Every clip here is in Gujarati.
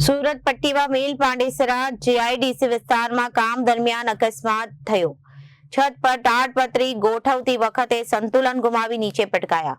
સુરત પટ્ટીવા મિલ પાંડેસરા જીઆઈડીસી વિસ્તારમાં કામ દરમિયાન અકસ્માત થયો। છત પર તાડપત્રી ગોઠવતી વખતે સંતુલન ગુમાવી નીચે પટકાયા।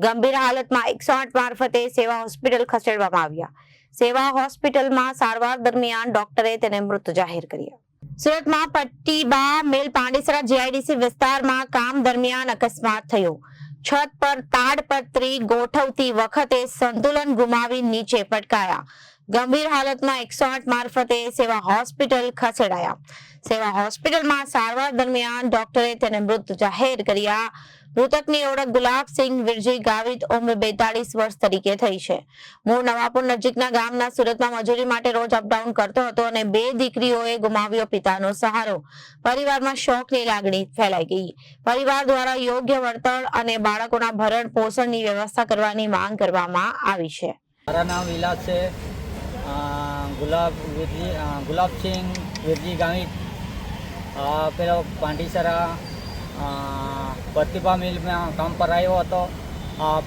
ગંભીર હાલતમાં 108 મારફતે સેવા હોસ્પિટલ ખસેડવામાં આવ્યા। સેવા હોસ્પિટલમાં સારવાર દરમિયાન ડોક્ટરે તેને મૃત જાહેર કર્યા। સુરતમાં પટ્ટીવા મિલ પાંડેસરા જીઆઈડીસી વિસ્તારમાં કામ દરમિયાન અકસ્માત થયો। છત પર તાડપત્રી ગોઠવતી વખતે સંતુલન ગુમાવી નીચે પટકાયા। ગંભીર હાલતમાં 108 મારફતે સેવા હોસ્પિટલ ખસેડાયા। સેવા હોસ્પિટલમાં સારવાર દરમિયાન ડોક્ટરે તેને મૃત જાહેર કર્યા। મૃતકની ઓળખ ગુલાબસિંહ વિરજી ગાવિત ઉંમર 42 વર્ષ તરીકે થઈ છે। મૂળ નવાપુર નજીકના ગામના સુરતમાં મજૂરી માટે રોજ અપડાઉન કરતો હતો અને બે દીકરીઓએ ગુમાવ્યો પિતાનો સહારો। પરિવારમાં શોકની લાગણી ફેલાઈ ગઈ। પરિવાર દ્વારા યોગ્ય વળતર અને બાળકોના ભરણ પોષણની વ્યવસ્થા કરવાની માંગ કરવામાં આવી છે। મારા નામ વિલાસ છે। ગુલાબસિંહ વિરજી ગામિત પેલો પાંડેસરા પટ્ટીવા મિલમાં કામ પર આવ્યો હતો।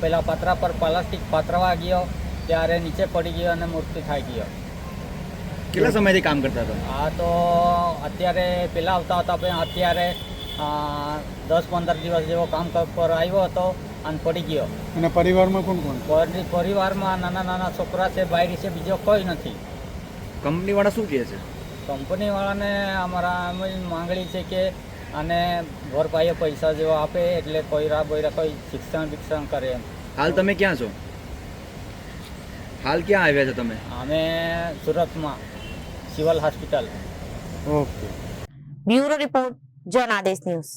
પેલા પતરા પર પ્લાસ્ટિક પતરવા ગયો ત્યારે નીચે પડી ગયો અને મૃત્યુ થઈ ગયો। કેટલા સમયથી કામ કરતા હતા? તો અત્યારે પહેલાં આવતા હતા પણ અત્યારે 10-15 દિવસ જેવો કામ પર આવ્યો હતો અને પડી ગયો। અને પરિવારમાં કોણ કોણ? પરિવારમાં નાના છોકરા છે, બાયરી છે, બીજો કોઈ નથી। કંપનીવાળા શું કહે છે? કંપનીવાળાને અમારા એમ જ માંગણી છે કે આને ભરપાઈએ પૈસા જેવો આપે એટલે કોઈરા કોઈ શિક્ષણ કરે એમ। હાલ તમે ક્યાં છો? હાલ ક્યાં આવ્યા છો તમે? અમે સુરતમાં civil hospital. Okay. Bureau report, Janadesh news.